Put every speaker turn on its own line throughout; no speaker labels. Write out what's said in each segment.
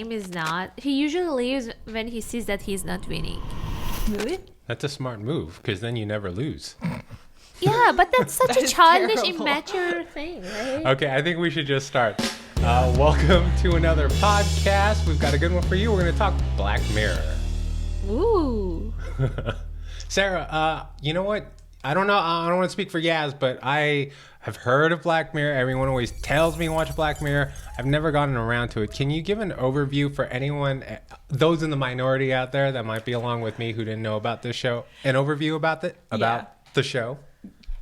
game is not. He usually leaves when he sees that he's not winning.
Really?
That's a smart move, because then you never lose.
Yeah, but that's such
That
a
is
childish,
terrible.
immature thing, right?
Okay, I think we should just start. Welcome to another podcast. We've got a good one for you. We're going to talk Black Mirror.
Ooh.
Sarah, you know what? I don't know. I don't want to speak for Yaz, but I have heard of Black Mirror. Everyone always tells me to watch Black Mirror. I've never gotten around to it. Can you give an overview for anyone, those in the minority out there that might be along with me who didn't know about this show? An overview about the show?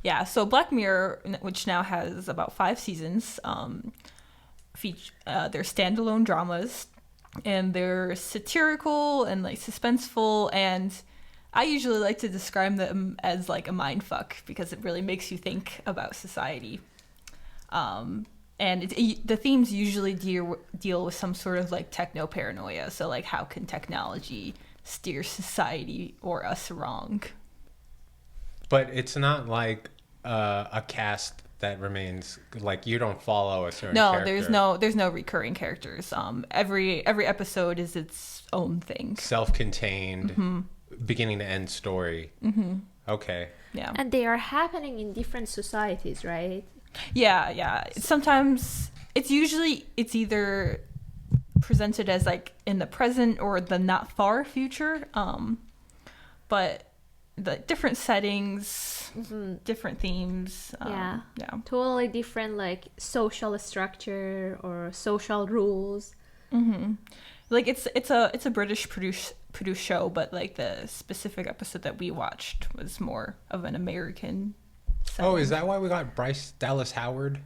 Yeah, so Black Mirror, which now has about 5 seasons, they're standalone dramas, and they're satirical and like suspenseful, and I usually like to describe them as like a mind fuck because it really makes you think about society. And the themes usually deal with some sort of like techno paranoia. So like, how can technology steer society or us wrong?
But it's not like a cast that remains, like you don't follow a certain character.
there's no recurring characters. Every episode is its own thing.
Self-contained.
Mm-hmm.
Beginning to end story.
Mm-hmm.
Okay.
Yeah.
And they are happening in different societies, right?
Yeah. Sometimes it's either presented as like in the present or the not far future. But the different settings, different themes.
Yeah.
Yeah.
Totally different, like social structure or social rules.
Mm-hmm. Like it's a British produced show, but like the specific episode that we watched was more of an American setting.
Oh, is that why we got Bryce Dallas Howard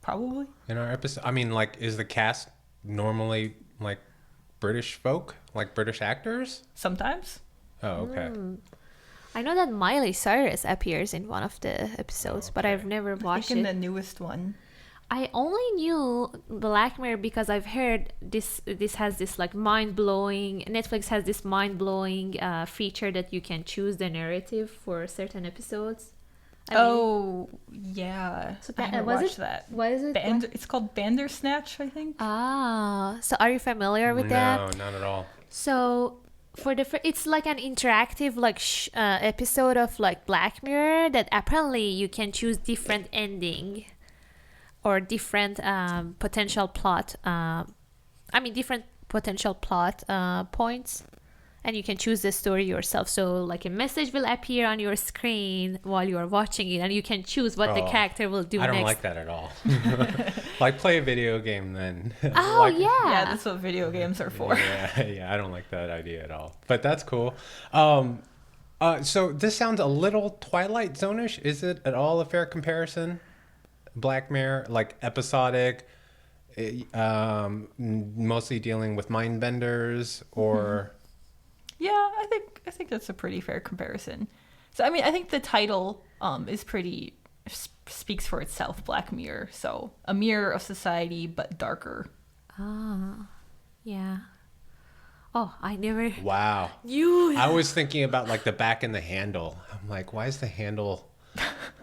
Probably.
in our episode? I mean, like, is the cast normally like British folk, like British actors?
Sometimes.
Oh, okay.
I know that Miley Cyrus appears in one of the episodes, but I've never
I
watched
think in
it.
the newest one.
I only knew Black Mirror because I've heard this has this like mind-blowing, Netflix has this mind-blowing feature that you can choose the narrative for certain episodes.
Yeah.
So
I haven't
was
watched
it-
that.
what is it?
It's called Bandersnatch, I think.
So are you familiar with that?
No, not at all.
So for it's like an interactive like episode of like Black Mirror that apparently you can choose different ending or different potential plot. Different potential plot points, and you can choose the story yourself. So like a message will appear on your screen while you are watching it, and you can choose what the character will do
I
next.
don't like that at all. Like, play a video game then.
Oh,
Like,
yeah.
Yeah, that's what video games are for.
Yeah, I don't like that idea at all. But that's cool. So this sounds a little Twilight Zone-ish. Is it at all a fair comparison? Black Mirror, like episodic, mostly dealing with mind benders, or
Yeah, I think that's a pretty fair comparison. So I mean, I think the title is pretty speaks for itself. Black Mirror, so a mirror of society but darker.
Yeah. Oh, I never
wow.
knew.
I was thinking about like the back and the handle. I'm like, why is the handle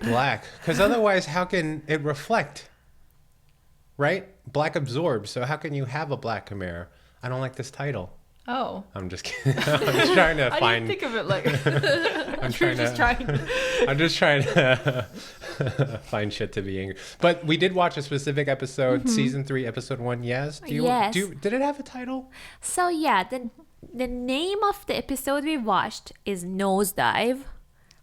black? Because otherwise, how can it reflect? Right? Black absorbs. So how can you have a black mirror? I don't like this title.
Oh,
I'm just kidding. I'm just trying to
I
find.
didn't think of it like.
I'm just trying to find shit to be angry. But we did watch a specific episode, season 3, episode 1. Yes.
Yes.
Did it have a title?
So yeah, the name of the episode we watched is Nosedive,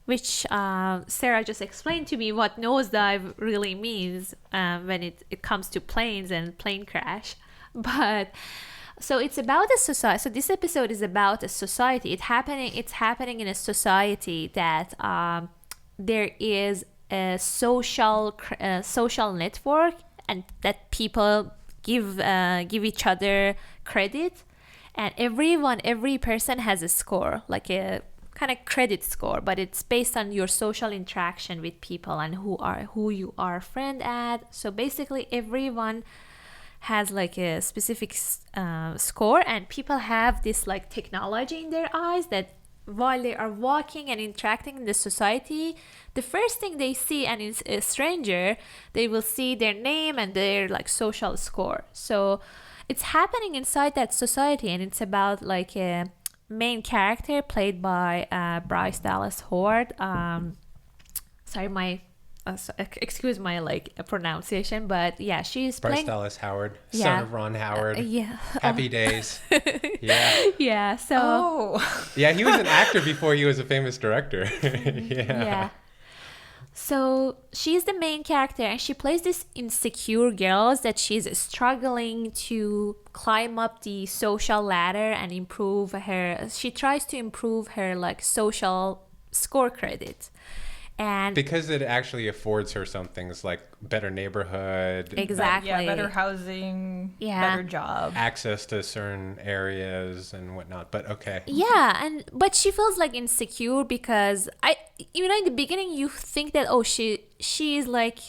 which Sarah just explained to me what nosedive really means when it comes to planes and plane crash. But so it's about a society. So this episode is about a society. It's happening in a society that there is a social network, and that people give each other credit, and every person has a score, like a kind of credit score, but it's based on your social interaction with people and who you are friend at. So basically everyone has like a specific score, and people have this like technology in their eyes that while they are walking and interacting in the society, the first thing they see and is a stranger, they will see their name and their like social score. So it's happening inside that society, and it's about like a main character played by Bryce Dallas Howard. Excuse my like pronunciation, but yeah, she's
Bryce
playing.
Dallas Howard,
Yeah.
son of Ron Howard.
Yeah.
Happy Days. Yeah.
Yeah. So.
Oh.
Yeah, he was an actor before he was a famous director.
Yeah. So she's the main character, and she plays this insecure girl that she's struggling to climb up the social ladder and improve her. She tries to improve her like social score credit. And
Because it actually affords her some things like better neighborhood,
exactly.
Yeah, better housing,
Yeah.
better job.
access to certain areas and whatnot. But okay.
Yeah, but she feels like insecure because in the beginning you think that she is like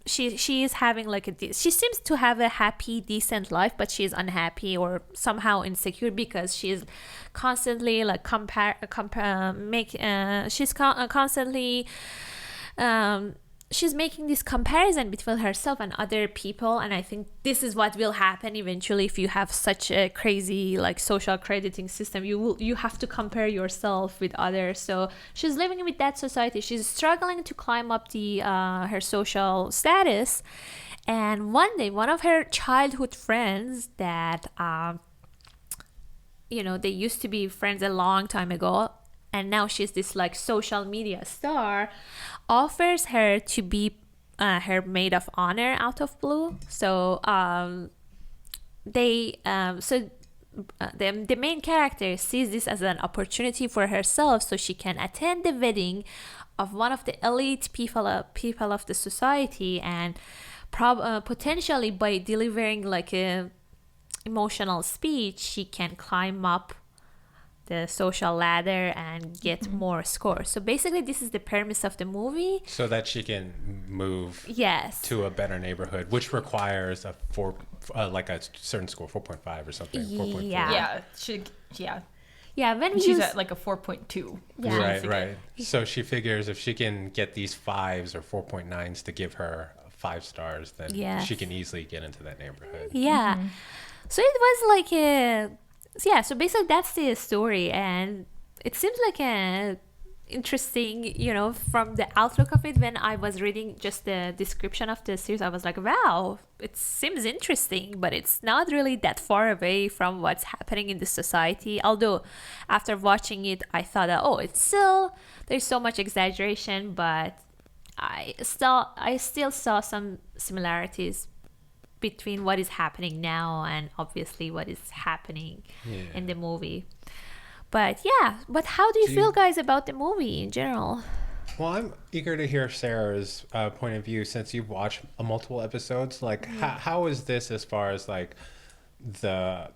she is having like she seems to have a happy decent life, but she is unhappy or somehow insecure because she is constantly like constantly she's making this comparison between herself and other people, and I think this is what will happen eventually if you have such a crazy like social crediting system. You have to compare yourself with others. So she's living with that society. She's struggling to climb up the her social status, and one day one of her childhood friends that they used to be friends a long time ago, and now she's this like social media star, offers her to be her maid of honor out of blue. So the main character sees this as an opportunity for herself, so she can attend the wedding of one of the elite people of the society, and potentially by delivering like a emotional speech, she can climb up the social ladder and get more scores. So basically this is the premise of the movie,
So that she can move
yes,
to a better neighborhood, which requires a like a certain score, 4.5 or something. 4.4.
Yeah. When
She's
you
at like a 4.2.
Yeah.
Right. So she figures if she can get these 5s or 4.9s to give her 5 stars, then
Yes.
she can easily get into that neighborhood.
Yeah. So it was like so basically that's the story, and it seems like a interesting, from the outlook of it. When I was reading just the description of the series, I was like, wow, it seems interesting, but it's not really that far away from what's happening in the society. Although after watching it, I thought that, it's still, there's so much exaggeration, but I still saw some similarities between what is happening now and obviously what is happening in the movie. But how do you feel, guys, about the movie in general?
Well, I'm eager to hear Sarah's point of view, since you've watched multiple episodes. Like, how is this as far as like the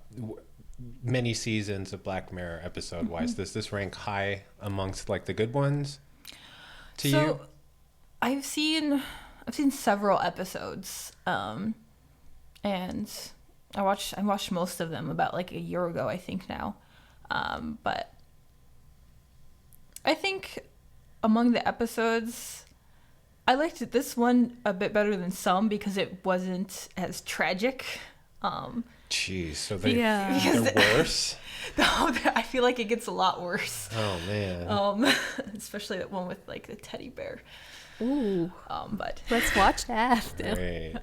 many seasons of Black Mirror episode wise? Does this rank high amongst like the good ones to you?
I've seen several episodes, and I watched most of them about like a year ago, I think now. But I think among the episodes, I liked this one a bit better than some because it wasn't as tragic.
Jeez, so they're
Because-
worse?
I feel like it gets a lot worse.
Oh, man.
Especially that one with like the teddy bear.
Ooh,
But
let's watch that.
Great.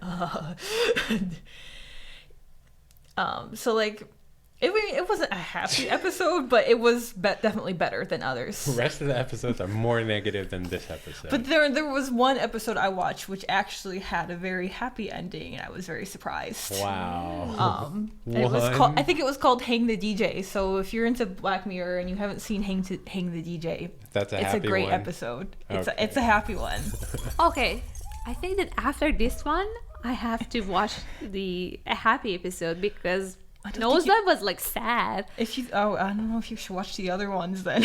so like it wasn't a happy episode, but it was definitely better than others.
The rest of the episodes are more negative than this episode.
But there was one episode I watched which actually had a very happy ending, and I was very surprised.
Wow.
And it was called, I think it was called Hang the DJ. So if you're into Black Mirror and you haven't seen Hang the DJ,
That's a
it's
happy
a great
one.
episode.
Okay.
It's a happy one.
Okay, I think that after this one, I have to watch a happy episode because
I don't think
Nosedive was like sad.
I don't know if you should watch the other ones then.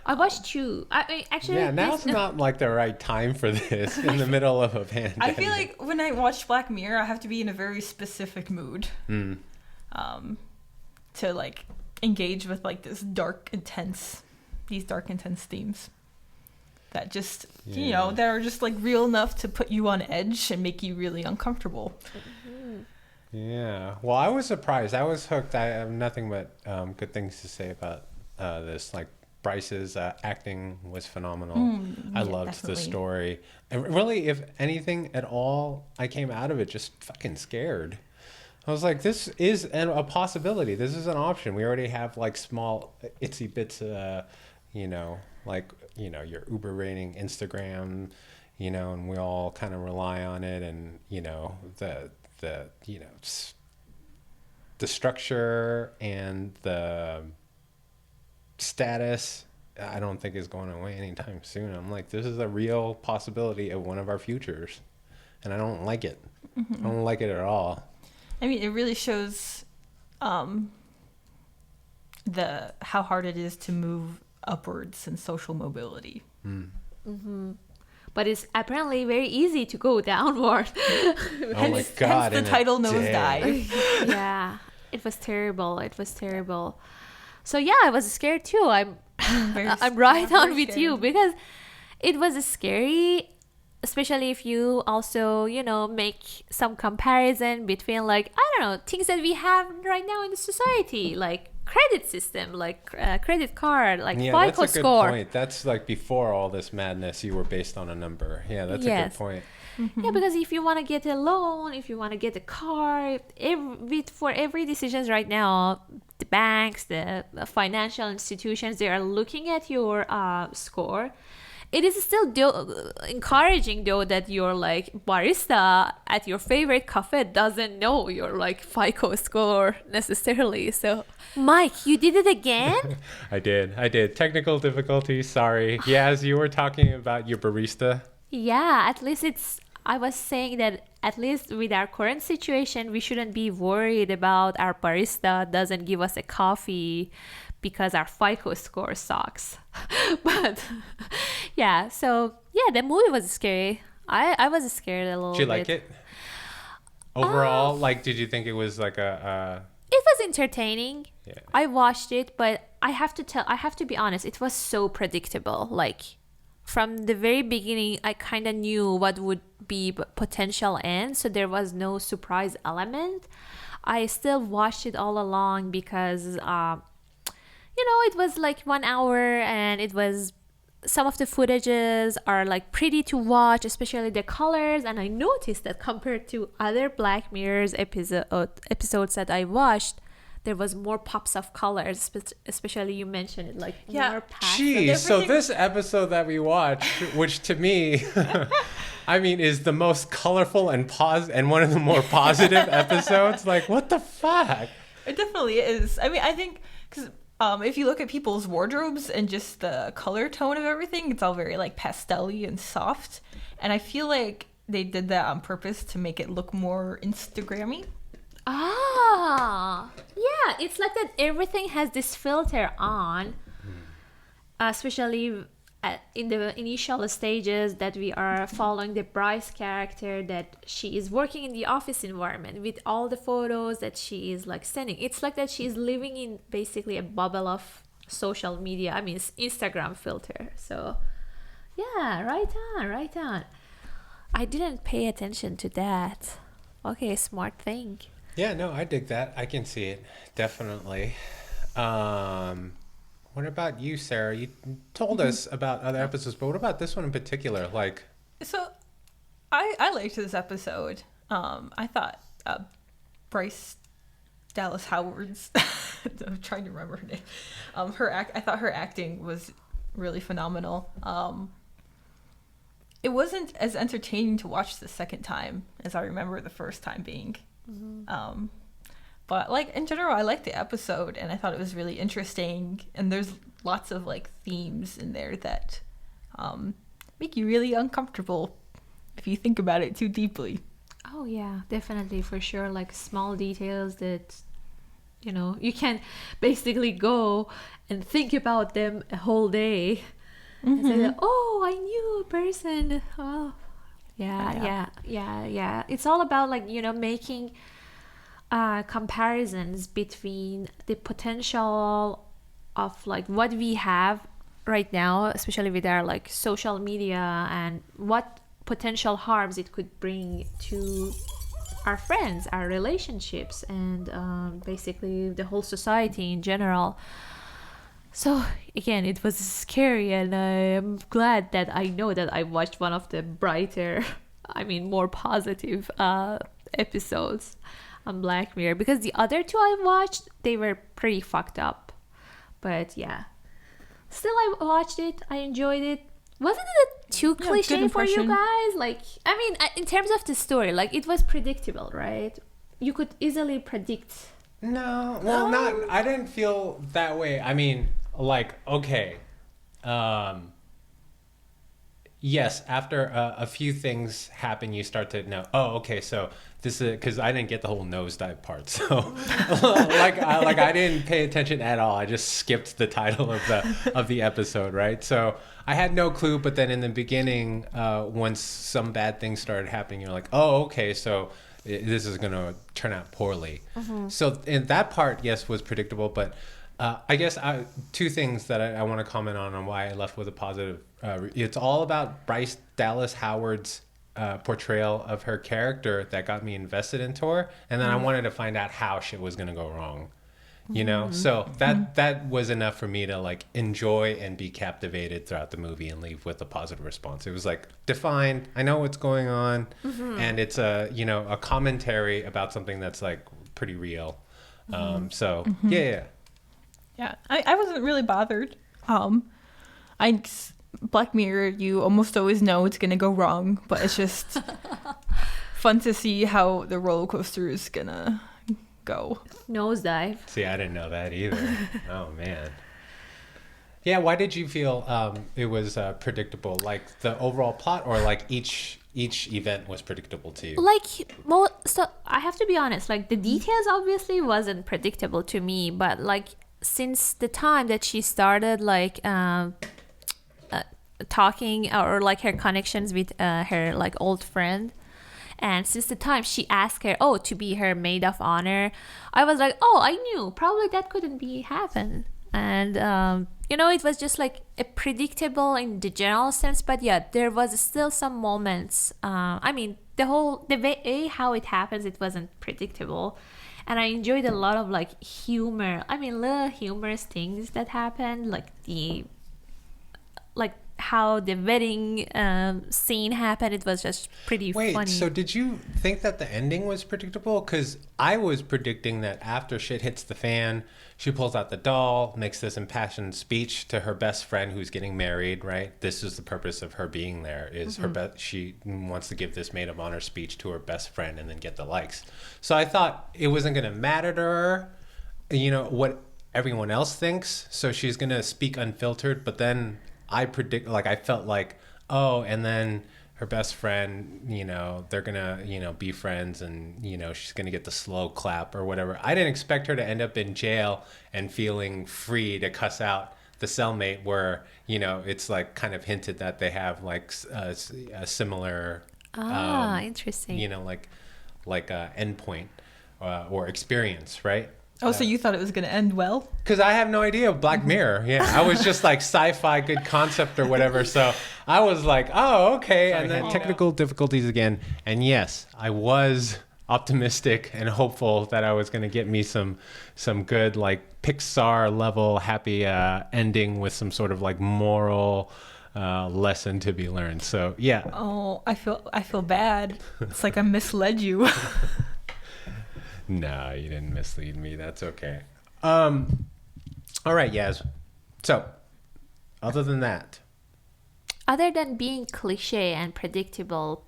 I watched two. Actually,
Yeah, now's not like the right time for this in the middle of a pandemic.
I feel like when I watch Black Mirror, I have to be in a very specific mood, to like engage with like these dark, intense themes that just that are just like real enough to put you on edge and make you really uncomfortable.
Yeah. Well, I was surprised. I was hooked. I have nothing but good things to say about this. Like Bryce's acting was phenomenal. I
yeah,
loved
definitely.
the story. And really, if anything at all, I came out of it just fucking scared. I was like, this is a possibility. This is an option. We already have like small itsy bits, like, your Uber rating, Instagram, and we all kind of rely on it. And, the structure and the status, I don't think is going away anytime soon. I'm like, this is a real possibility of one of our futures. And I don't like it. I don't like it at all.
I mean, it really shows how hard it is to move upwards in social mobility.
But it's apparently very easy to go downward.
Oh my God.
Hence the title Nosedive.
Yeah, it was terrible. It was terrible. So yeah, I was scared too. I'm right on with you because it was scary, especially if you also, make some comparison between like, I don't know, things that we have right now in the society, like credit system, like credit card, like
Yeah,
FICO
that's a good
score.
point. That's like before all this madness, you were based on a number. Yeah, that's a good point.
Yeah, because if you want to get a loan, if you want to get a car, for every decisions right now, the banks, the financial institutions, they are looking at your score. It is still encouraging though that your like barista at your favorite cafe doesn't know your like FICO score necessarily. So, Mike, you did it again?
I did. Technical difficulties, sorry. Yeah, as you were talking about your barista.
Yeah, at least I was saying that at least with our current situation, we shouldn't be worried about our barista doesn't give us a coffee because our FICO score sucks. But yeah, so yeah, the movie was scary. I was scared a little bit.
Did you like it? Overall, like, did you think it was like a
It was entertaining.
Yeah.
I watched it, but I have to be honest, it was so predictable. Like from the very beginning, I kind of knew what would be potential end, so there was no surprise element. I still watched it all along because it was like 1 hour and it was some of the footages are like pretty to watch, especially the colors. And I noticed that compared to other Black Mirror's episodes that I watched, there was more pops of colors, especially you mentioned it, like more pastel.
Jeez, so this episode that we watched, which to me, I mean, is the most colorful and one of the more positive episodes. Like, what the fuck?
It definitely is. I mean, I think because if you look at people's wardrobes and just the color tone of everything, it's all very like pastel-y and soft. And I feel like they did that on purpose to make it look more Instagram-y.
Ah, yeah, it's like that everything has this filter on, especially in the initial stages that we are following the Bryce character, that she is working in the office environment with all the photos that she is like sending. It's like that she is living in basically a bubble of social media. I mean, it's Instagram filter. So yeah, right on. I didn't pay attention to that. Okay, smart thing.
Yeah, no, I dig that. I can see it. Definitely. What about you, Sarah? You told us about other episodes, but what about this one in particular? Like,
So I liked this episode. I thought Bryce Dallas Howard's I'm trying to remember her name. I thought her acting was really phenomenal. It wasn't as entertaining to watch the second time as I remember the first time being. But like in general, I liked the episode and I thought it was really interesting. And there's lots of like themes in there that make you really uncomfortable if you think about it too deeply.
Oh yeah, definitely, for sure. Like small details that you can basically go and think about them a whole day. And say that, oh, I knew a person. Oh, yeah. It's all about like making comparisons between the potential of like what we have right now, especially with our like social media, and what potential harms it could bring to our friends, our relationships, and basically the whole society in general. So again, it was scary, and I'm glad that I know that I watched one of the brighter, more positive episodes on Black Mirror, because the other two I watched, they were pretty fucked up. But yeah, still I watched it. I enjoyed it. Wasn't it too cliche for you guys? Like, in terms of the story, like, it was predictable, right? You could easily predict.
No, well, not. I didn't feel that way. Okay. Yes, after a few things happen, you start to know. Oh, okay. So this is because I didn't get the whole nosedive part. So, I didn't pay attention at all. I just skipped the title of the episode, right? So I had no clue. But then in the beginning, once some bad things started happening, you're like, oh, okay. So this is gonna turn out poorly. Mm-hmm. So in that part, yes, was predictable. But I guess two things that I want to comment on why I left with a positive. It's all about Bryce Dallas Howard's portrayal of her character that got me invested into her, and then I wanted to find out how shit was gonna go wrong, you know. So that was enough for me to like enjoy and be captivated throughout the movie and leave with a positive response. It was like defined. I know what's going on, and it's a commentary about something that's like pretty real. Yeah.
Yeah, I wasn't really bothered. Black Mirror, you almost always know it's gonna go wrong, but it's just fun to see how the roller coaster is gonna go.
Nosedive.
See, I didn't know that either. Oh man. Yeah, why did you feel it was predictable? Like the overall plot, or like each event was predictable to you?
So I have to be honest. Like the details obviously wasn't predictable to me, but like since the time that she started talking, or like her connections with her like old friend, and since the time she asked her to be her maid of honor, I was like, I knew probably that couldn't be happen. And it was just like a predictable in the general sense, but yeah, there was still some moments, the way how it happens, it wasn't predictable. And I enjoyed a lot of like humor. Little humorous things that happened, like how the wedding scene happened. It was just pretty funny.
Wait, so did you think that the ending was predictable? Because I was predicting that after shit hits the fan, she pulls out the doll, makes this impassioned speech to her best friend who's getting married, right? This is the purpose of her being there, is she wants to give this maid of honor speech to her best friend and then get the likes. So I thought it wasn't going to matter to her, what everyone else thinks. So she's going to speak unfiltered, but then I felt like, and then her best friend, they're gonna, be friends, and, she's gonna get the slow clap or whatever. I didn't expect her to end up in jail and feeling free to cuss out the cellmate, where, it's like kind of hinted that they have like a similar,
interesting,
like a endpoint or experience, right?
Oh, so you thought it was going to end well?
Because I have no idea of Black Mirror. Yeah, I was just like sci-fi, good concept or whatever. So I was like, oh, okay. And then technical difficulties again. And yes, I was optimistic and hopeful that I was going to get me some good like Pixar level happy ending with some sort of like moral lesson to be learned. So yeah.
Oh, I feel bad. It's like I misled you.
No, you didn't mislead me. That's okay. All right, Yaz. So, other than
being cliche and predictable,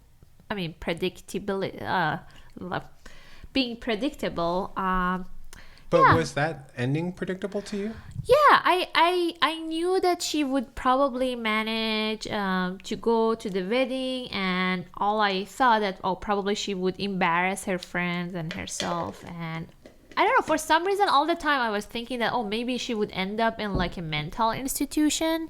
being predictable.
Was that ending predictable to you?
Yeah, I knew that she would probably manage to go to the wedding, and all I thought that probably she would embarrass her friends and herself, and I don't know, for some reason all the time I was thinking that maybe she would end up in like a mental institution,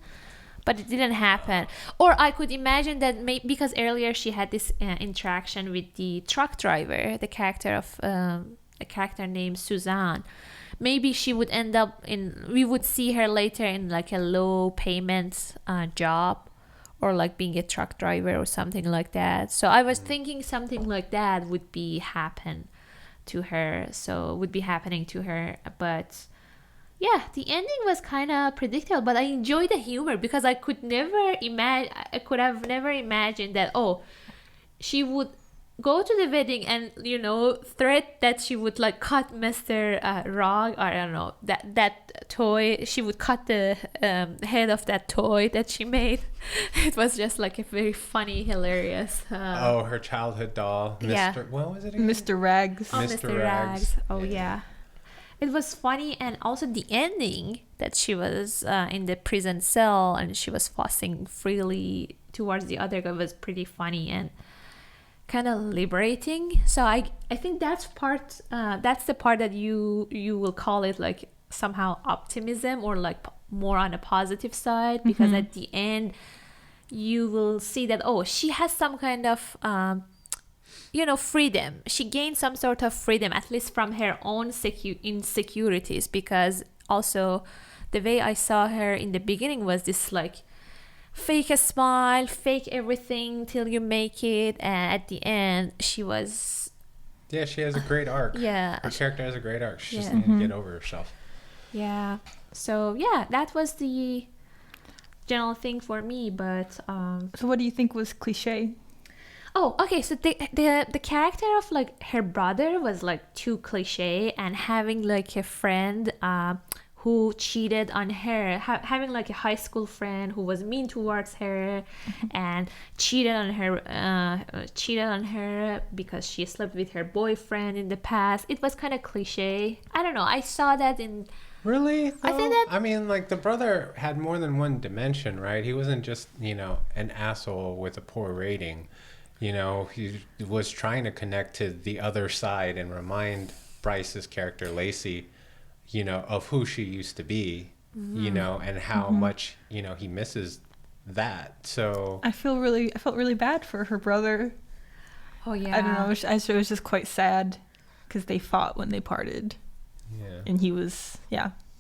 but it didn't happen. Or I could imagine that because earlier she had this interaction with the truck driver, the character of a character named Suzanne. Maybe she would end up we would see her later in like a low payment job or like being a truck driver or something like that. So I was thinking something like that would be happening to her, but yeah, the ending was kind of predictable, but I enjoyed the humor because I could have never imagined that, oh, she would go to the wedding and, you know, threat that she would like cut Mr. Rog, or I don't know, that toy, she would cut the head of that toy that she made. It was just like a very funny, hilarious.
Her childhood doll,
Yeah.
What was it again?
Mr. Rags.
Oh, Mr. Rags. Oh, yeah. It was funny, and also the ending that she was in the prison cell and she was fussing freely towards the other guy was pretty funny and kind of liberating. So I think that's the part that you will call it like somehow optimism, or like more on a positive side, because at the end you will see that, oh, she has some kind of freedom. She gained some sort of freedom, at least from her own insecurities, because also the way I saw her in the beginning was this like fake a smile, fake everything till you make it, and at the end she was...
Yeah, she has a great arc.
Yeah.
Her character has a great arc. She just
Yeah.
needed to get over herself.
Yeah. So yeah, that was the general thing for me, but
So what do you think was cliche?
oh, okay. So the character of like her brother was like too cliche, and having like a friend who cheated on her, having like a high school friend who was mean towards her and cheated on her because she slept with her boyfriend in the past. It was kind of cliche. I don't know. I saw that in...
Really?
I think that...
I mean, like, the brother had more than one dimension, right? He wasn't just, an asshole with a poor rating. He was trying to connect to the other side and remind Bryce's character, Lacey, of who she used to be, and how much, he misses that. So
I felt really bad for her brother.
Oh, yeah.
I don't know. It was just quite sad because they fought when they parted.
yeah.
And he was,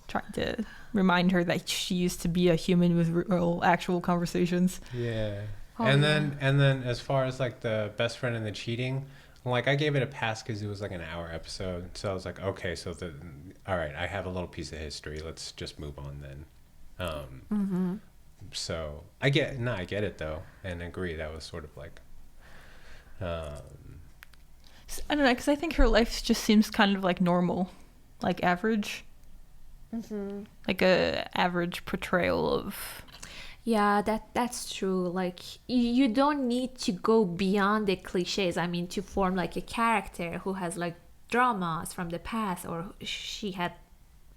trying to remind her that she used to be a human with real, actual conversations.
Yeah.
Oh,
and
yeah.
then as far as like the best friend and the cheating, like I gave it a pass because it was like an hour episode. So I was like, okay, all right, I have a little piece of history. Let's just move on then. So I get it though, and agree that was sort of like,
I don't know, because I think her life just seems kind of like normal, like average, like a average portrayal of.
Yeah, that's true. Like, you don't need to go beyond the cliches. I mean, to form like a character who has like dramas from the past, or she had,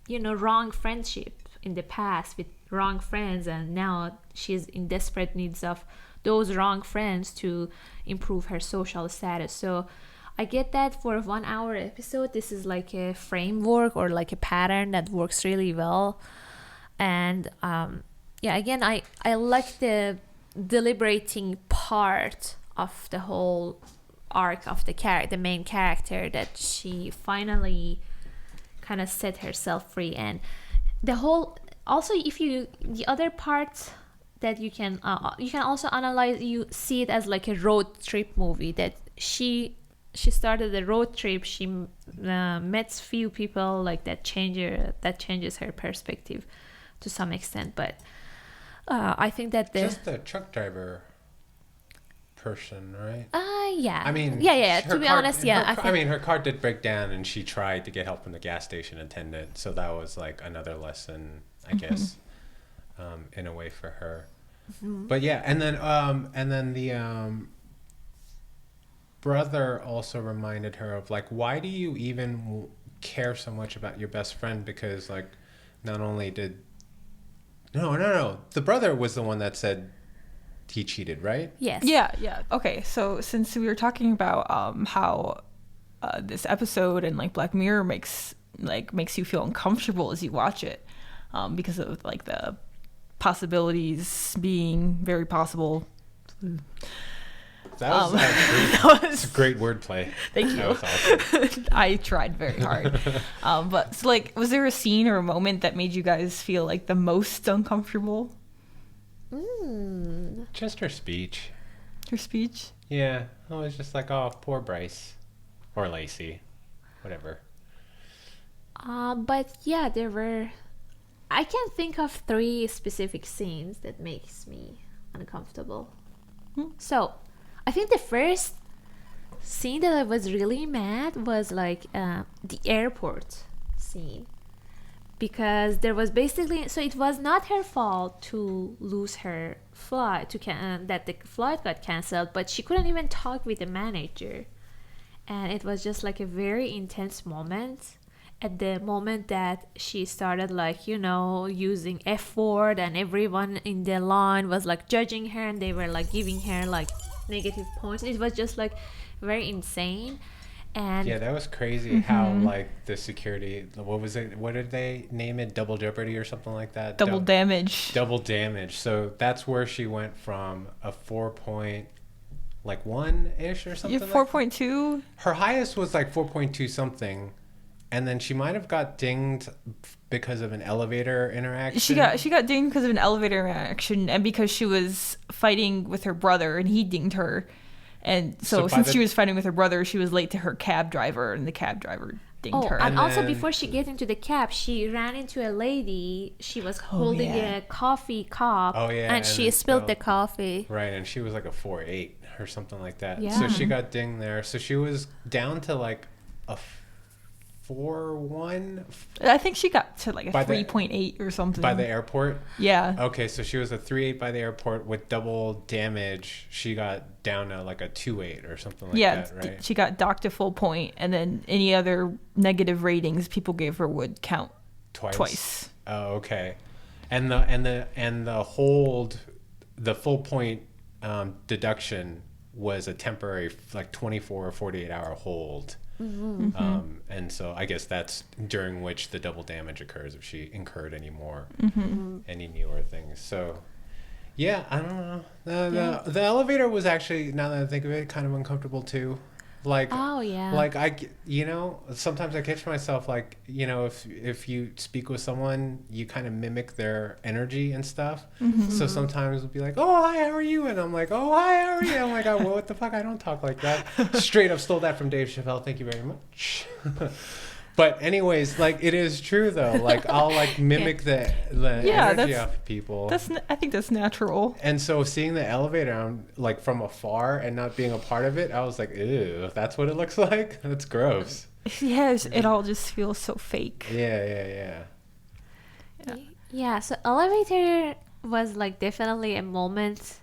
wrong friendship in the past with wrong friends, and now she's in desperate needs of those wrong friends to improve her social status. So I get that for a 1 hour episode, this is like a framework or like a pattern that works really well. And yeah, again, I like the deliberating part of the whole arc of the main character, that she finally kind of set herself free. And the whole, also the other part that you can also analyze, you see it as like a road trip movie, that she started a road trip, she met few people like that changes her perspective to some extent. But I think that
just the truck driver person, right?
Yeah.
I mean,
yeah. To be honest, yeah.
I mean, her car did break down, and she tried to get help from the gas station attendant. So that was like another lesson, I guess, in a way for her. But yeah, and then the brother also reminded her of like, why do you even care so much about your best friend? Because like, not only did no, the brother was the one that said he cheated, right?
Yes.
Yeah. Okay, so since we were talking about how this episode and like Black Mirror makes you feel uncomfortable as you watch it, because of like the possibilities being very possible.
That was a great wordplay.
Thank you.
That was awesome.
I tried very hard. But so, like, was there a scene or a moment that made you guys feel like the most uncomfortable?
Just her speech.
Her speech?
Yeah, I was just like, oh, poor Bryce. Or Lacey. Whatever.
But yeah, there were... I can think of 3 specific scenes that makes me uncomfortable. So, I think the first scene that I was really mad was like the airport scene. Because there was basically... So it was not her fault to lose her flight, that the flight got cancelled, but she couldn't even talk with the manager. And it was just like a very intense moment. At the moment that she started like, using F word, and everyone in the line was like judging her, and they were like giving her like negative points. It was just like very insane. And
yeah, that was crazy how like the security, what was it? What did they name it? Double Jeopardy or something like that?
Double damage.
Double damage. So that's where she went from a 4.1-ish or something.
Yeah, 4.2.
Her highest was like 4.2 something. And then she might have got dinged because of an elevator interaction.
She got dinged because of an elevator interaction, and because she was fighting with her brother, and he dinged her. And so since she was fighting with her brother, she was late to her cab driver, and the cab driver dinged her.
And also before she get into the cab, she ran into a lady. She was holding a coffee cup, and she spilled the coffee.
Right, and she was like a 4.8 or something like that.
Yeah.
So she got dinged there. So she was down to like a 4.1.
I think she got to like a 3.8 or something.
By the airport?
Yeah.
Okay, so she was a 3.8 by the airport with double damage. She got down to like a 2.8 or something like that, right?
She got docked to full point, and then any other negative ratings people gave her would count twice.
Oh, okay. And the hold, the full point deduction was a temporary like 24 or 48 hour hold. And so I guess that's during which the double damage occurs if she incurred any more, any newer things. So, yeah, I don't know. The elevator was actually, now that I think of it, kind of uncomfortable too. Like, like sometimes I catch myself like, if you speak with someone, you kind of mimic their energy and stuff. So sometimes it'll be like, oh, hi, how are you? And I'm like, oh, hi, how are you? I'm like, oh, well, what the fuck? I don't talk like that. Straight up stole that from Dave Chappelle. Thank you very much. But anyways, like, it is true though. Like, I'll like mimic the energy of people.
I think that's natural.
And so seeing the elevator like from afar and not being a part of it, I was like, ew, that's what it looks like? That's gross.
Yes, it all just feels so fake.
Yeah.
Yeah, so elevator was like definitely a moment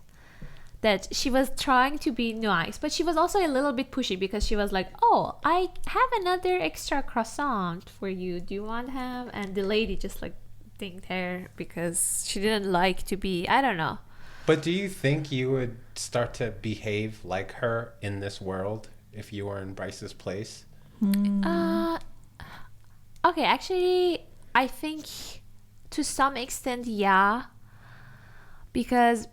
that she was trying to be nice, but she was also a little bit pushy because she was like, oh, I have another extra croissant for you. Do you want to have? And the lady just like dinged her because she didn't like to be, I don't know.
But do you think you would start to behave like her in this world if you were in Bryce's place?
Okay, actually, I think to some extent, yeah. Because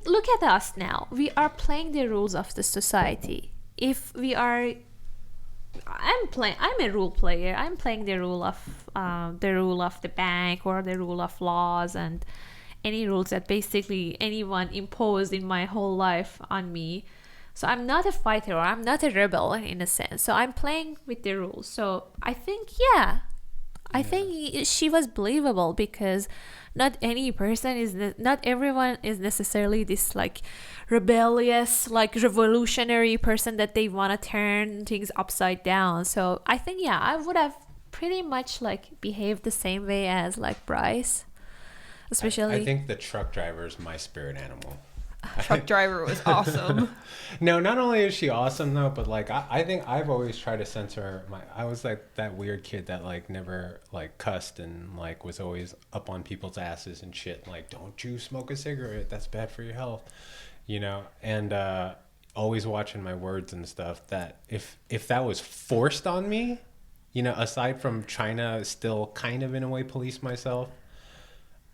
look at us now. We are playing the rules of the society. If we are, I'm a rule player. I'm playing the rule of the bank or the rule of laws and any rules that basically anyone imposed in my whole life on me. So I'm not a fighter or I'm not a rebel in a sense. So I'm playing with the rules. So I think, I think she was believable because not everyone is necessarily this like rebellious, like revolutionary person that they want to turn things upside down. So I think, I would have pretty much like behaved the same way as like Bryce. Especially,
I think the truck driver is my spirit animal.
Truck driver was awesome.
No, not only is she awesome though, but like I think I've always tried to censor I was like that weird kid that like never like cussed and like was always up on people's asses and shit, like, don't you smoke a cigarette, that's bad for your health, and always watching my words and stuff. That if that was forced on me, aside from China still kind of in a way police myself,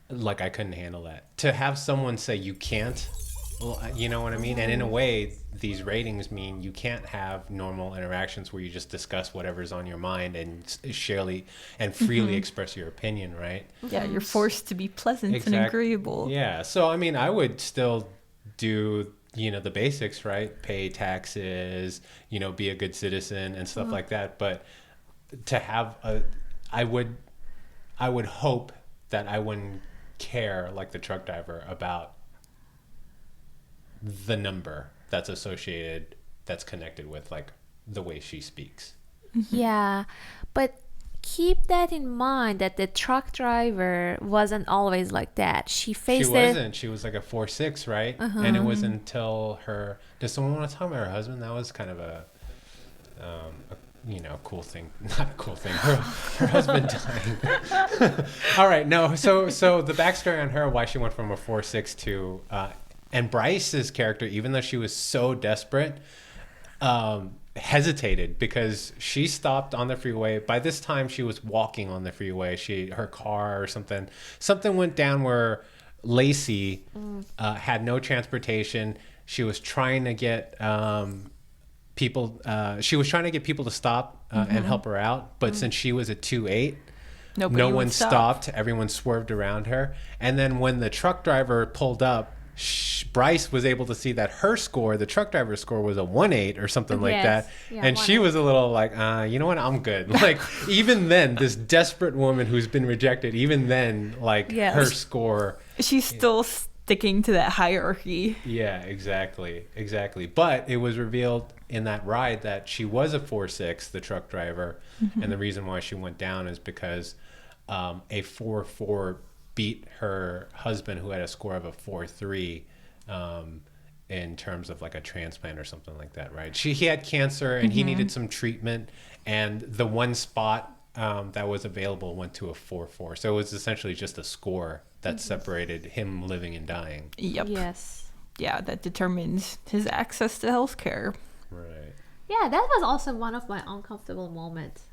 like I couldn't handle that. To have someone say you can't Well, you know what I mean? And in a way, these ratings mean you can't have normal interactions where you just discuss whatever's on your mind and freely express your opinion, right?
Yeah, you're forced to be pleasant and agreeable.
Yeah. So, I mean, I would still do, the basics, right? Pay taxes, be a good citizen and stuff like that. But to have I would hope that I wouldn't care like the truck driver about the number that's associated, that's connected with like the way she speaks.
Yeah, but keep that in mind that the truck driver wasn't always like that. She
wasn't. She was like a 4'6", right? And it was until her. Does someone want to talk about her husband? That was kind of a cool thing. Not a cool thing. Her husband dying. All right, no. So the backstory on her, why she went from a 4'6" to and Bryce's character, even though she was so desperate, hesitated because she stopped on the freeway. By this time, she was walking on the freeway. Her car or something went down where Lacey had no transportation. She was trying to get people. She was trying to get people to stop and help her out, but since she was a 2'8", no one stopped. Everyone swerved around her, and then when the truck driver pulled up, Bryce was able to see that her score, the truck driver's score, was a 1'8" or something like that. Yeah, and she was a little like, you know what, I'm good. Like, even then, this desperate woman who's been rejected, even then, like, her score.
She's still sticking to that hierarchy.
Yeah, exactly. But it was revealed in that ride that she was a 4'6", the truck driver. And the reason why she went down is because a 4'4" beat her husband, who had a score of a 4'3", in terms of like a transplant or something like that, right? He had cancer and he needed some treatment, and the one spot that was available went to a 4'4". So it was essentially just a score that separated him living and dying.
Yep.
Yes.
Yeah, that determines his access to healthcare.
Right.
Yeah, that was also one of my uncomfortable moments.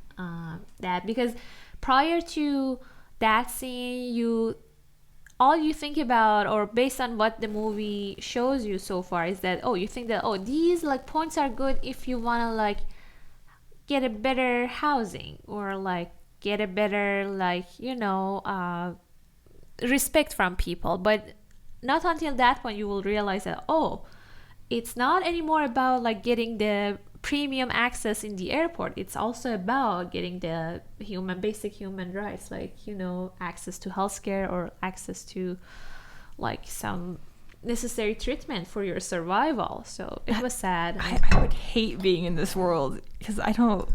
Because prior to that scene, all you think about, or based on what the movie shows you so far, is that you think that these like points are good if you want to like get a better housing, or like get a better respect from people. But not until that point you will realize that it's not anymore about like getting the premium access in the airport. It's also about getting the basic human rights, like access to healthcare, or access to like some necessary treatment for your survival. So it was sad.
I would hate being in this world because I don't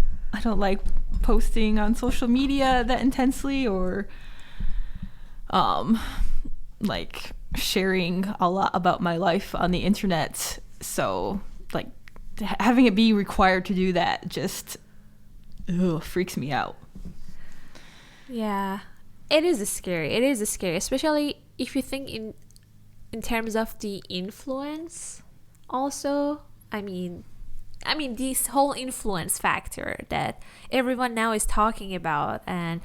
like posting on social media that intensely, or like sharing a lot about my life on the internet. So like having it be required to do that just freaks me out.
Yeah, it is scary, especially if you think in terms of the influence also. I mean this whole influence factor that everyone now is talking about, and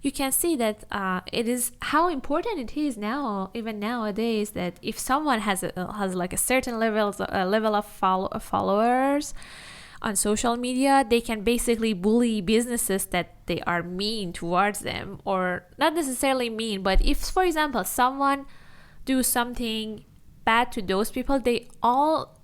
you can see that it is how important it is now, even nowadays, that if someone has like a certain level of followers on social media, they can basically bully businesses that they are mean towards them, or not necessarily mean, but if, for example, someone do something bad to those people, they all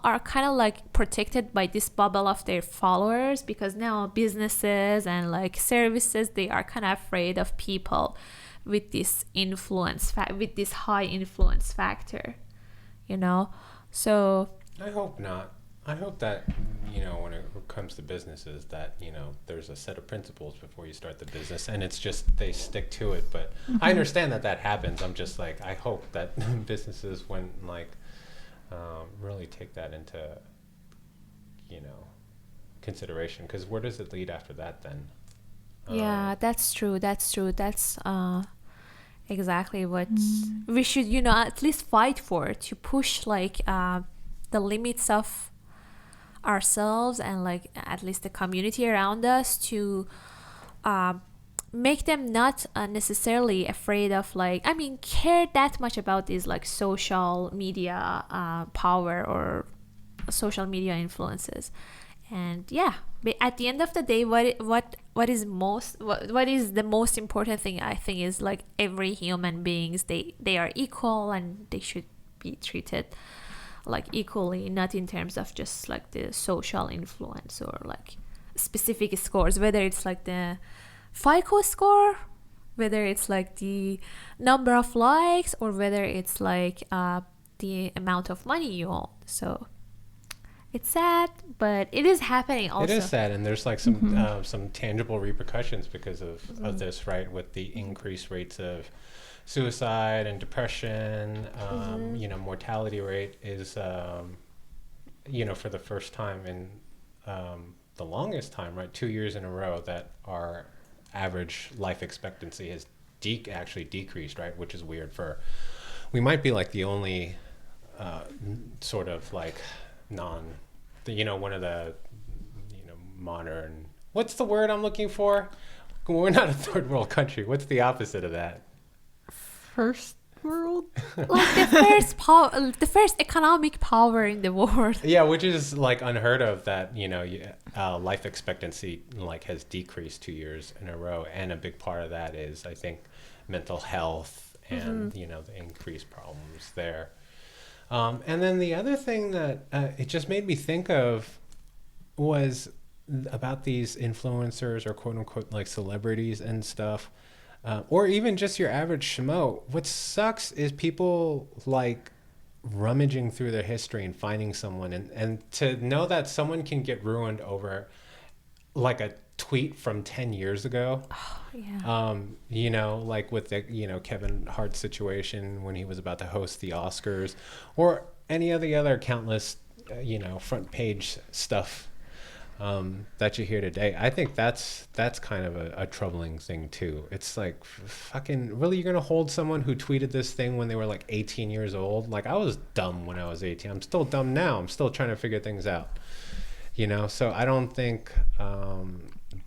are kind of like protected by this bubble of their followers, because now businesses and like services, they are kind of afraid of people with this with this high influence factor, so
I hope not. I hope that when it comes to businesses, that there's a set of principles before you start the business, and it's just they stick to it. But I understand that happens. I'm just like, I hope that businesses, when like really take that into consideration, because where does it lead after that then?
Yeah, that's true. That's exactly what we should at least fight for, to push like the limits of ourselves and like at least the community around us to make them not necessarily afraid of care that much about these like social media power or social media influences. And yeah, but at the end of the day, what is the most important thing, I think, is like every human beings, they are equal and they should be treated like equally, not in terms of just like the social influence or like specific scores, whether it's like the FICO score, whether it's like the number of likes, or whether it's like the amount of money you own. So it's sad, but it is happening also.
It is sad, and there's like some tangible repercussions because of this, right? With the increased rates of suicide and depression, mortality rate is, for the first time in the longest time, right? 2 years in a row that our average life expectancy has actually decreased, right? Which is weird we might be like the only sort of like one of the modern, what's the word I'm looking for? We're not a third world country. What's the opposite of that?
First world?
Like the first economic power in the world.
Yeah, which is like unheard of, that life expectancy like has decreased 2 years in a row, and a big part of that is, I think, mental health and the increased problems there. And then the other thing that it just made me think of was about these influencers, or quote unquote like celebrities and stuff, or even just your average schmo. What sucks is people like rummaging through their history and finding someone, and to know that someone can get ruined over like a tweet from 10 years ago.
Oh, yeah.
Like with the Kevin Hart situation when he was about to host the Oscars, or any of the other countless front page stuff that you hear today. I think that's kind of a troubling thing too. It's like, fucking really, you're gonna hold someone who tweeted this thing when they were like 18 years old? Like, I was dumb when I was 18. I'm still dumb now. I'm still trying to figure things out. So I don't think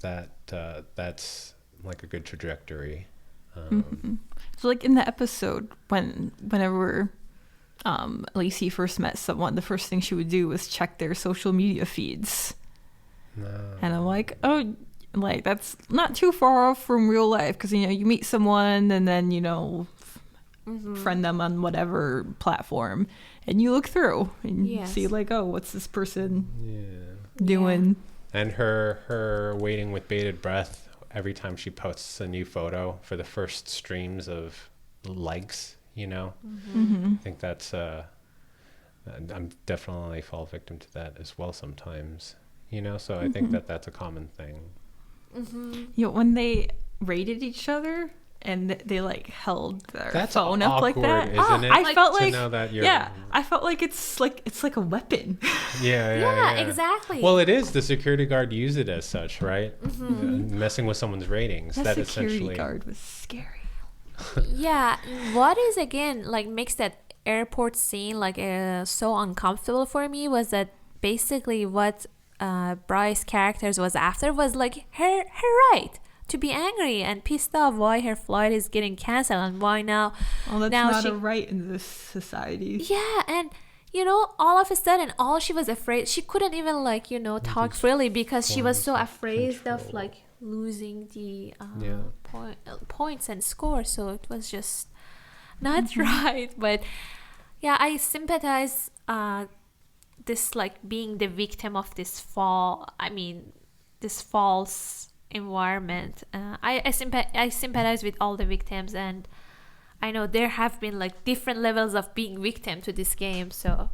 that's like a good trajectory.
So like in the episode, whenever Lacey first met someone, the first thing she would do was check their social media feeds. No. And I'm like, oh, like that's not too far off from real life, because you meet someone and then friend them on whatever platform, and you look through and see like, oh, what's this person doing?
And her waiting with bated breath every time she posts a new photo for the first streams of likes, I think that's I'm definitely fall victim to that as well sometimes, so I think that's a common thing.
When they rated each other and they like held their phone up
awkward,
like that,
isn't it?
I felt like,
to know that
I felt like it's like a weapon.
Yeah, exactly.
Well, it is. The security guard used it as such, right? Messing with someone's ratings.
That security guard was scary.
Yeah, what is again like makes that airport scene like so uncomfortable for me was that basically what Bryce's characters was after was like her right to be angry and pissed off why her flight is getting canceled, and why now.
Oh, that's not a right in this society.
Yeah, and all of a sudden, all she was afraid, she couldn't even talk freely because she was so afraid of like losing the points and scores. So it was just not right. But yeah, I sympathize this like being the victim of this false environment. I sympathize with all the victims, and I know there have been like different levels of being victim to this game. So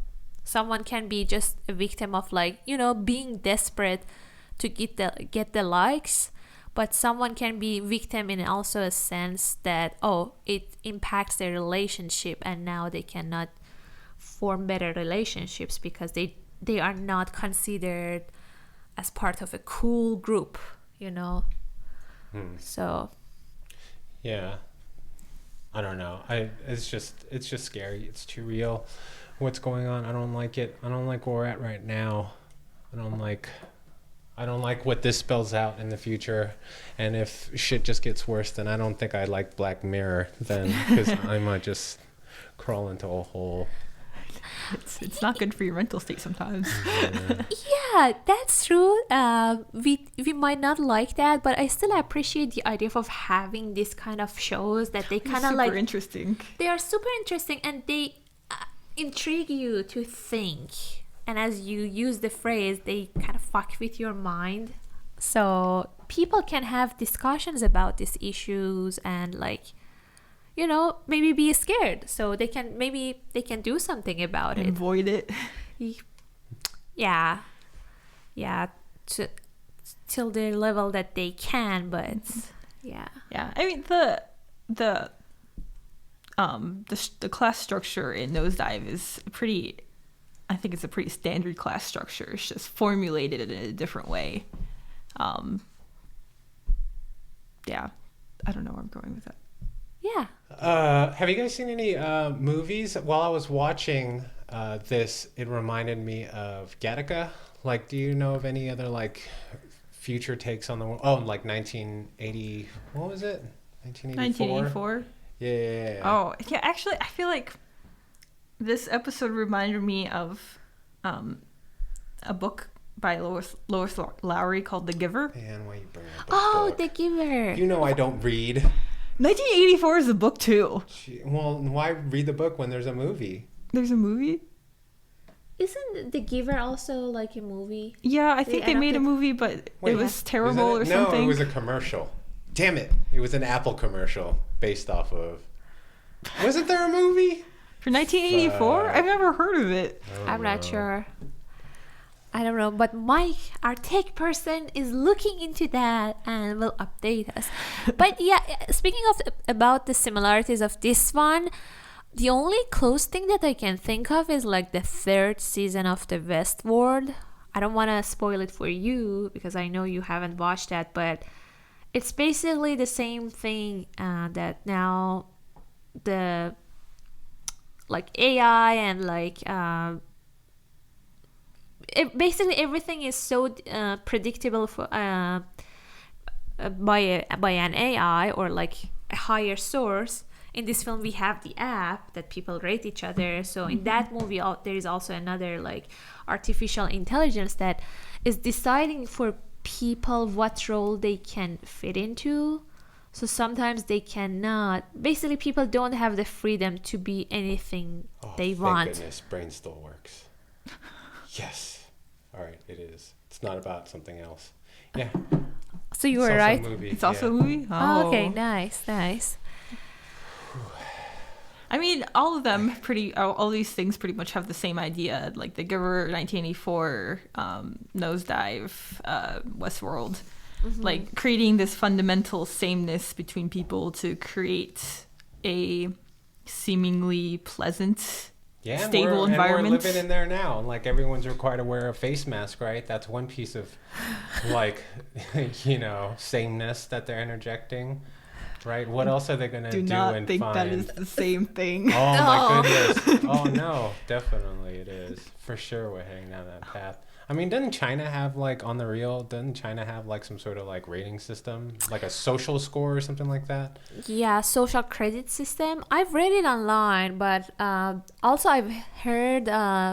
someone can be just a victim of like being desperate to get the likes, but someone can be victim in also a sense that it impacts their relationship, and now they cannot form better relationships because they are not considered as part of a cool group. So
yeah, I don't know. It's just scary. It's too real. What's going on? I don't like it. I don't like where we're at right now. I don't like I don't like what this spells out in the future. And if shit just gets worse, then I don't think I like Black Mirror then, because I might just crawl into a hole.
It's not good for your mental state sometimes.
Yeah, that's true. We might not like that, but I still appreciate the idea of having this kind of shows that they kind of like
interesting.
They are super interesting, and they intrigue you to think. And as you use the phrase, they kind of fuck with your mind. So people can have discussions about these issues and like, you know, maybe be scared. So they can do something about it.
Avoid it.
Yeah. Till the level that they can, but yeah.
Yeah, I mean the class structure in Nosedive is pretty. I think it's a pretty standard class structure. It's just formulated in a different way. Yeah, I don't know where I'm going with that.
Yeah.
Have you guys seen any movies? While I was watching this, it reminded me of Gattaca. Like, do you know of any other like future takes on the world? Oh, like 1980. What was it? 1984. Yeah.
Oh, yeah. Actually, I feel like this episode reminded me of a book by Lois Lowry called The Giver.
Man, why you bring up that
Oh,
book?
The Giver.
You know I don't read.
1984 is a book too.
Well, why read the book when there's a movie?
There's a movie?
Isn't The Giver also like a movie?
Yeah, I think they made a movie, but
Wait,
it was terrible or
No,
something.
it was a commercial. Damn it. It was an Apple commercial based off of... Wasn't there a movie?
For 1984? I've never heard of it.
I'm not sure. I don't know, but Mike, our tech person, is looking into that and will update us. But yeah, speaking of about the similarities of this one, the only close thing that I can think of is like the 3rd season of the Westworld. I don't want to spoil it for you because I know you haven't watched that, but it's basically the same thing that now the like AI and like basically everything is so predictable for by an AI or like a higher source. In this film we have the app that people rate each other, so in that movie there is also another like artificial intelligence that is deciding for people what role they can fit into. So sometimes they cannot. Basically, people don't have the freedom to be anything they want.
Thank goodness, brain still works. Yes. All right, it is. It's not about something else. Yeah.
So you were right.
It's also a movie?
Oh, okay, nice.
I mean, all of them all these things pretty much have the same idea. Like The Giver, 1984, Nosedive, Westworld. Mm-hmm. Like creating this fundamental sameness between people to create a seemingly pleasant, stable environment.
And we're living in there now. Like everyone's required to wear a face mask, right? That's one piece of like, sameness that they're interjecting. Right? What else are they going to do and find?
Do not think that is the same thing.
Oh my goodness. Oh no, definitely it is. For sure we're heading down that path. I mean, doesn't China have like some sort of like rating system, like a social score or something like that?
Yeah, social credit system. I've read it online, but also I've heard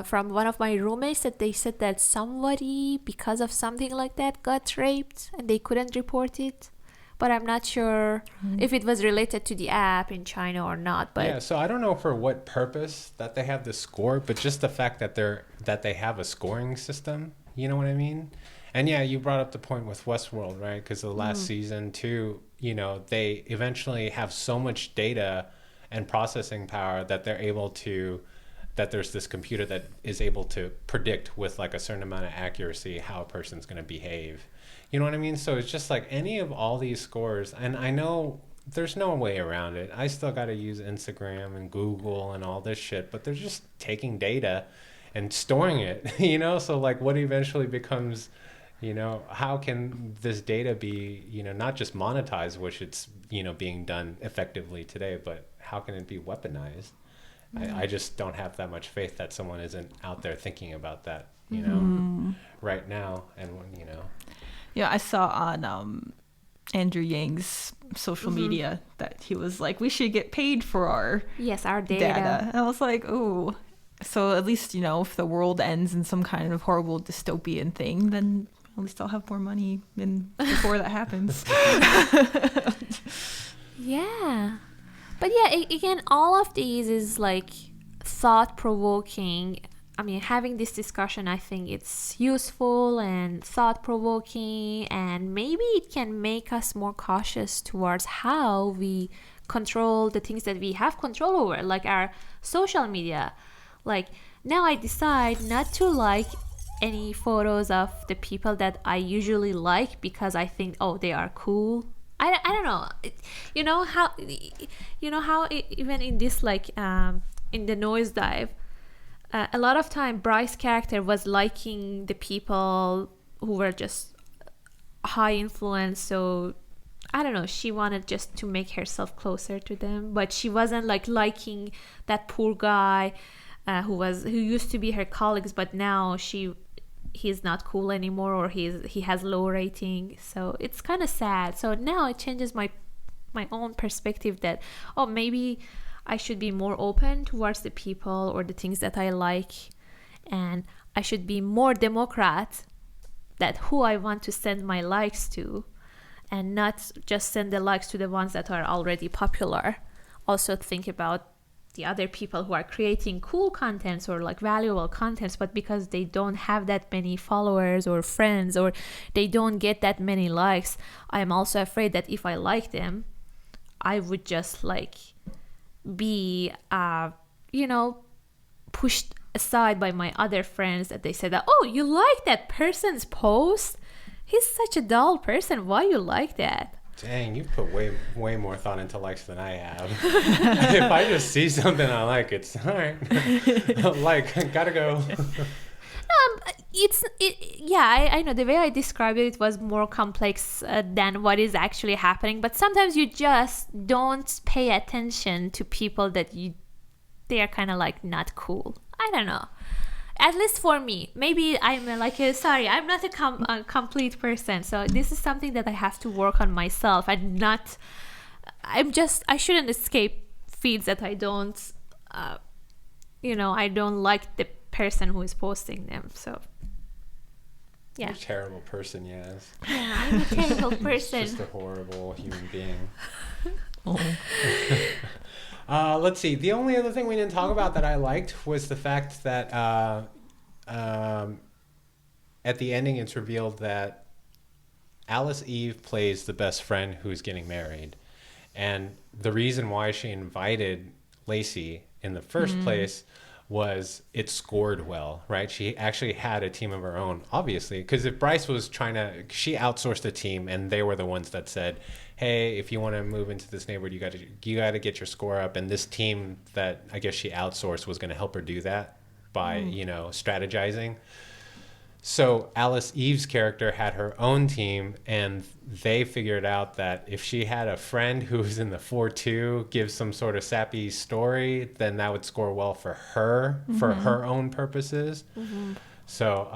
from one of my roommates that they said that somebody, because of something like that, got raped and they couldn't report it. But I'm not sure if it was related to the app in China or not. But
yeah, so I don't know for what purpose that they have the score, but just the fact that they have a scoring system. You know what I mean? And yeah, you brought up the point with Westworld, right? Because the last season too, they eventually have so much data and processing power that that there's this computer that is able to predict with like a certain amount of accuracy how a person's going to behave. You know what I mean? So it's just like any of all these scores, and I know there's no way around it. I still got to use Instagram and Google and all this shit, but they're just taking data and storing it, So like what eventually becomes, how can this data be, not just monetized, which it's, being done effectively today, but how can it be weaponized? I just don't have that much faith that someone isn't out there thinking about that, right now. And,
Yeah, I saw on Andrew Yang's social media that he was like, we should get paid for our
Yes, our
data. And I was like, oh. So at least, if the world ends in some kind of horrible dystopian thing, then at least I'll have more money before that happens.
Yeah. But yeah, again, all of these is like thought-provoking. I mean, having this discussion, I think it's useful and thought-provoking, and maybe it can make us more cautious towards how we control the things that we have control over, like our social media. Like, now I decide not to like any photos of the people that I usually like because I think, oh, they are cool. I don't know. Even in this, like, in the Nosedive, a lot of time Bryce's character was liking the people who were just high influence, so I don't know, she wanted just to make herself closer to them, but she wasn't like liking that poor guy who used to be her colleagues, but now he's not cool anymore, or he has low rating. So it's kind of sad. So now it changes my own perspective that, oh, maybe I should be more open towards the people or the things that I like, and I should be more democrat that who I want to send my likes to, and not just send the likes to the ones that are already popular. Also think about the other people who are creating cool contents or like valuable contents, but because they don't have that many followers or friends, or they don't get that many likes, I am also afraid that if I like them, I would just like be pushed aside by my other friends, that they said that, oh, you like that person's post, he's such a dull person, why you like that?
Dang, you put way more thought into likes than I have. If I just see something I like, it's all right. Like, gotta go.
I know the way I described it was more complex than what is actually happening, but sometimes you just don't pay attention to people that they are kind of like not cool. I don't know. At least for me, maybe I'm like, sorry, I'm not a complete person. So this is something that I have to work on myself. I shouldn't escape feeds that I don't, I don't like the person who is posting them. So, yeah.
You're a terrible person, yes.
Yeah, I'm a terrible person.
Just a horrible human being.
Oh.
Let's see. The only other thing we didn't talk about that I liked was the fact that at the ending it's revealed that Alice Eve plays the best friend who's getting married. And the reason why she invited Lacey in the first place was it scored well, right? She actually had a team of her own, obviously, because if Bryce was she outsourced a team, and they were the ones that said, hey, if you want to move into this neighborhood, you got to get your score up. And this team that I guess she outsourced was going to help her do that by, strategizing. So Alice Eve's character had her own team, and they figured out that if she had a friend who was in the 4-2, give some sort of sappy story, then that would score well for her, for her own purposes. Mm-hmm. So,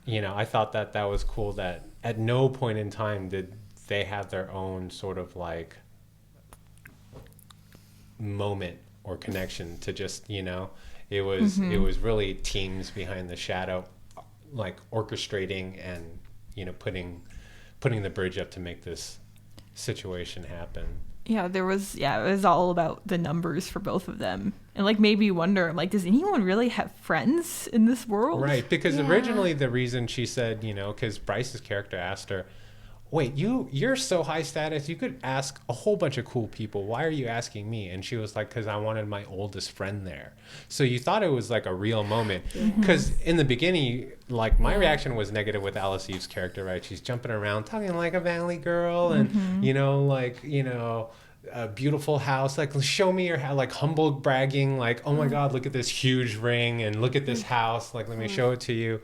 I thought that was cool that at no point in time did they have their own sort of like moment or connection to just, it was really teams behind the shadow, like orchestrating and putting the bridge up to make this situation happen.
It was all about the numbers for both of them, and like made me wonder, like, does anyone really have friends in this world?
Right, because originally the reason she said, because Bryce's character asked her, wait, you're so high status, you could ask a whole bunch of cool people. Why are you asking me? And she was like, because I wanted my oldest friend there. So you thought it was like a real moment. Because in the beginning, like my reaction was negative with Alice Eve's character, right? She's jumping around talking like a valley girl and, a beautiful house. Like, show me your house, like humble bragging, like, oh my God, look at this huge ring and look at this house. Like, let me show it to you.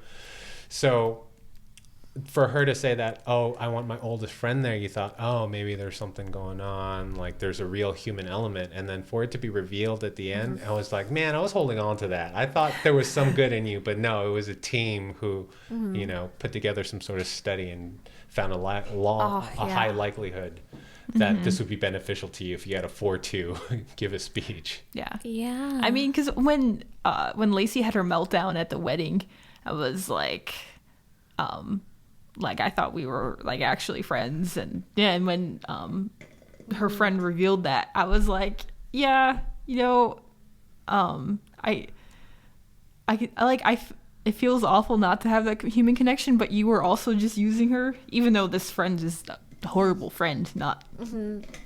So for her to say that, oh, I want my oldest friend there, you thought, oh, maybe there's something going on, like there's a real human element. And then for it to be revealed at the end, I was like, man, I was holding on to that. I thought there was some good in you, but no, it was a team who, put together some sort of study and found a high likelihood that this would be beneficial to you if you had a 4-2 give a speech.
Yeah.
I mean, because when Lacey had her meltdown at the wedding, I was like I thought we were like actually friends, and when her friend revealed that, I was like, it feels awful not to have that human connection, but you were also just using her, even though this friend is a horrible friend, not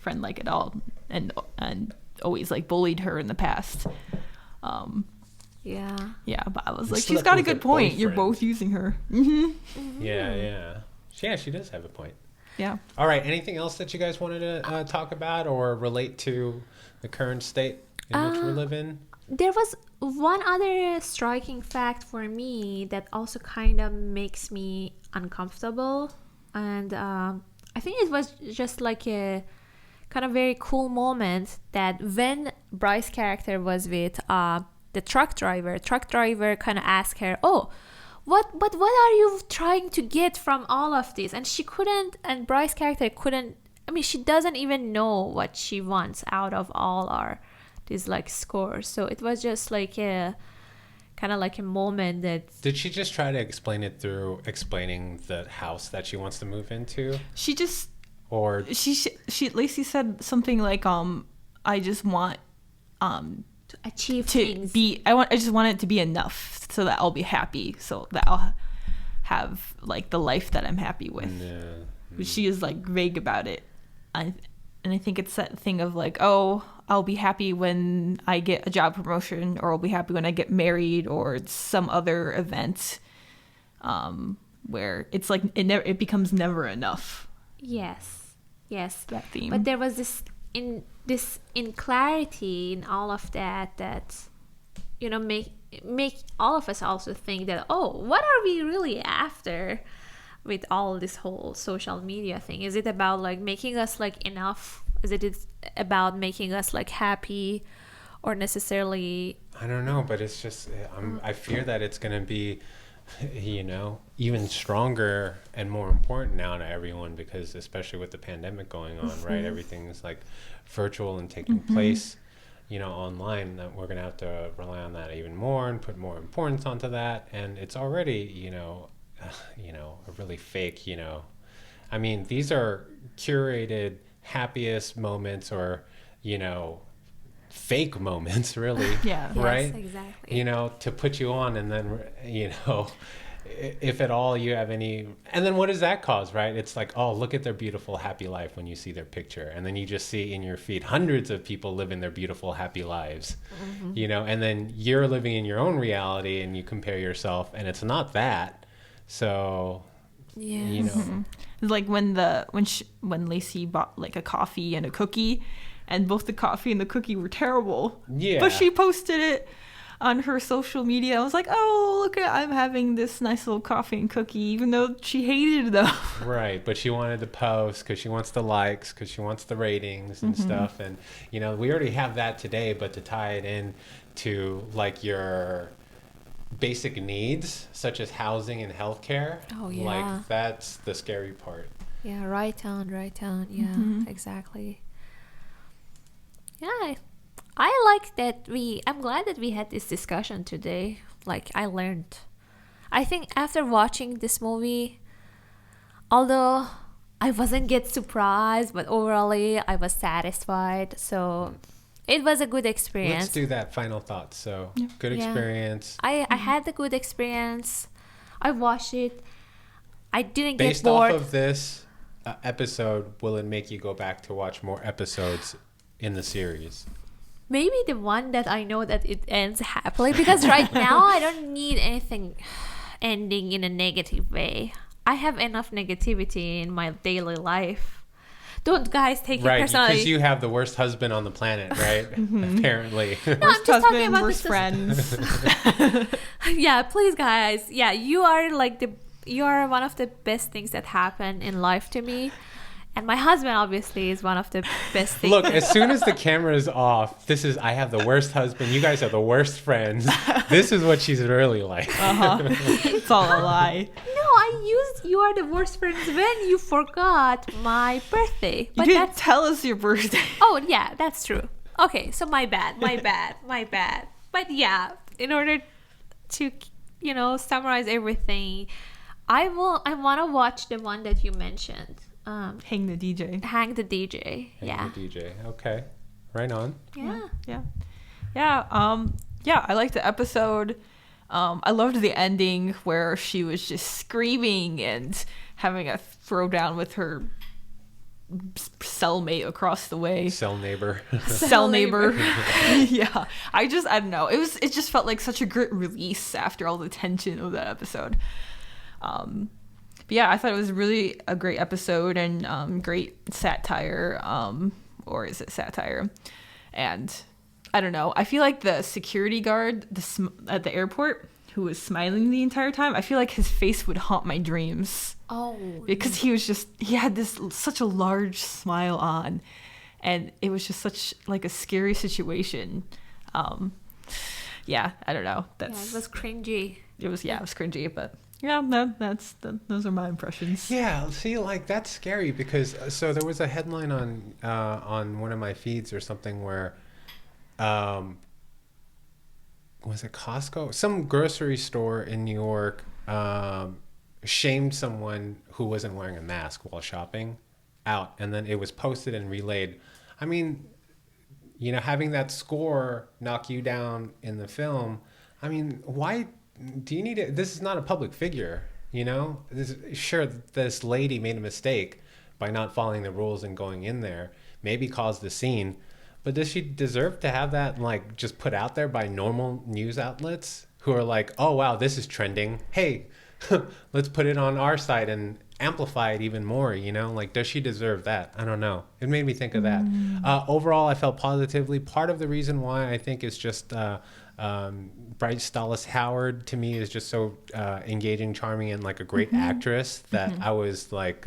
friend like at all, and always like bullied her in the past. But I was like, she's got a good point. You're both using her.
Yeah, she does have a point.
Yeah.
All right. Anything else that you guys wanted to talk about or relate to the current state in which we live in?
There was one other striking fact for me that also kind of makes me uncomfortable, and I think it was just like a kind of very cool moment that when Bryce's character was with the truck driver kind of asked her, what are you trying to get from all of this? And she couldn't, and Bryce's character couldn't, I mean, she doesn't even know what she wants out of all these like scores. So it was just like a kind of like a moment that...
Did she just try to explain it through explaining the house that she wants to move into?
She just...
Or...
Lacey said something like, I just want...
to achieve things.
I just want it to be enough so that I'll be happy, so that I'll have like the life that I'm happy with. But she is like vague about it, and I think it's that thing of like, I'll be happy when I get a job promotion, or I'll be happy when I get married, or some other event, where it's like it becomes never enough.
Yes,
that theme.
But there was this clarity in all of that make all of us also think that, what are we really after with all this whole social media thing? Is it about like making us like enough? Is it about making us like happy, or necessarily?
I don't know, but it's just I fear that it's going to be even stronger and more important now to everyone, because especially with the pandemic going on, right? Everything's like virtual and taking place, online, that we're going to have to rely on that even more and put more importance onto that. And it's already, a really fake, I mean, these are curated happiest moments, or, fake moments, really. Right?
Yes, exactly.
To put you on, and then, if at all you have any, and then what does that cause, right? It's like, look at their beautiful happy life when you see their picture, and then you just see in your feed hundreds of people living their beautiful happy lives, and then you're living in your own reality, and you compare yourself, and it's not that. So it's
like when Lacey bought like a coffee and a cookie, and both the coffee and the cookie were terrible, but she posted it on her social media. I was like, look I'm having this nice little coffee and cookie, even though she hated them.
Right, but she wanted to post because she wants the likes, because she wants the ratings and stuff. And, we already have that today, but to tie it in to like your basic needs, such as housing and healthcare, like that's the scary part.
Yeah, right on. Yeah, exactly. Yeah, I like that I'm glad that we had this discussion today. Like, I learned. I think after watching this movie, although I wasn't get surprised, but overall I was satisfied. So it was a good experience.
Let's do that. Final thoughts. So good experience.
I had a good experience. I watched it. I didn't
Based
get bored.
Off of this episode, will it make you go back to watch more episodes in the series?
Maybe the one that I know that it ends happily, because right now I don't need anything ending in a negative way. I have enough negativity in my daily life. Don't guys take it personally.
Right, because you have the worst husband on the planet, right? Apparently.
No, I'm just talking about
worst friends.
Yeah, please guys. Yeah, you are one of the best things that happen in life to me. And my husband obviously is one of the best things.
Look, as soon as the camera is off, I have the worst husband. You guys are the worst friends. This is what she's really like.
It's all a lie.
No, I used you are the worst friends when you forgot my birthday.
You didn't tell us your birthday.
Oh, yeah, that's true. Okay, so my bad. But yeah, in order to, summarize everything, I want to watch the one that you mentioned.
Hang the DJ.
Hang the DJ. Yeah.
The DJ. Okay. Right on.
Yeah.
Yeah, I liked the episode. I loved the ending where she was just screaming and having a throwdown with her cellmate across the way.
Cell neighbor.
Cell neighbor. Yeah. I don't know. It just felt like such a great release after all the tension of that episode. But yeah, I thought it was really a great episode and great satire. Or is it satire? And I don't know. I feel like the security guard at the airport who was smiling the entire time, I feel like his face would haunt my dreams.
Oh.
Because he had such a large smile on, and it was just such like a scary situation. Yeah, I don't know.
It was cringy.
It was cringy, but yeah, those are my impressions.
Yeah, see, like that's scary because so there was a headline on one of my feeds or something where was it Costco? Some grocery store in New York shamed someone who wasn't wearing a mask while shopping out, and then it was posted and relayed. I mean, having that score knock you down in the film, I mean, why do you need it? This is not a public figure, Sure, this lady made a mistake by not following the rules and going in there, maybe caused the scene. But does she deserve to have that like just put out there by normal news outlets who are like, oh, wow, this is trending. Hey, let's put it on our side and amplify it even more, Like, does she deserve that? I don't know. It made me think of that. Overall, I felt positively. Part of the reason why I think is just Bryce Dallas Howard to me is just so engaging, charming, and like a great actress that I was like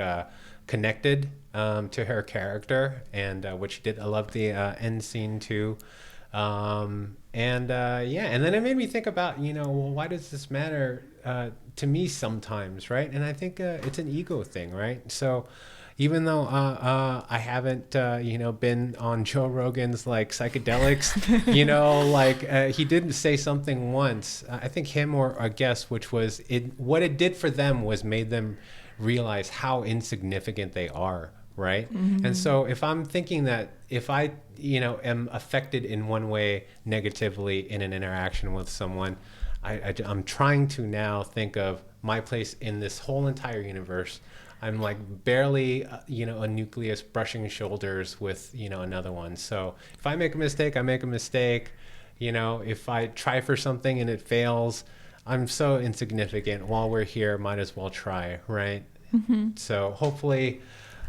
connected to her character and what she did. I loved the end scene too. And then it made me think about, well, why does this matter to me sometimes, right? And I think it's an ego thing, right? So even though I haven't, been on Joe Rogan's like psychedelics, he did say something once, I think him or a guest, which was what it did for them was made them realize how insignificant they are, right? And so if I'm thinking that if I am affected in one way negatively in an interaction with someone, I'm trying to now think of my place in this whole entire universe. I'm like barely a nucleus brushing shoulders with another one. So if I make a mistake, I make a mistake. If I try for something and it fails, I'm so insignificant. While we're here, might as well try, right? So hopefully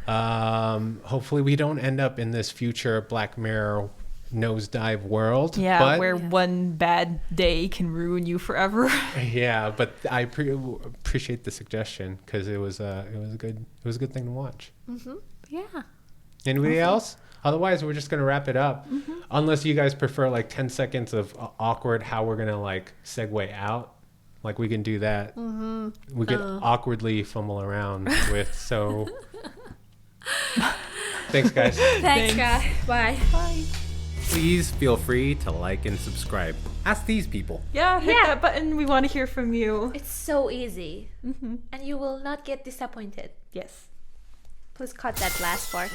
we don't end up in this future Black Mirror nosedive world.
Yeah, where one bad day can ruin you forever.
Yeah, but I appreciate the suggestion because it was a good thing to watch.
Yeah.
Anybody else? Otherwise, we're just gonna wrap it up. Unless you guys prefer like 10 seconds of awkward how we're gonna like segue out. Like we can do that. We could awkwardly fumble around with so. Thanks, guys.
Thanks, guys. Bye.
Bye.
Please feel free to like and subscribe. Ask these people.
Yeah, hit that button. We want to hear from you.
It's so easy. And you will not get disappointed.
Yes.
Please cut that last part.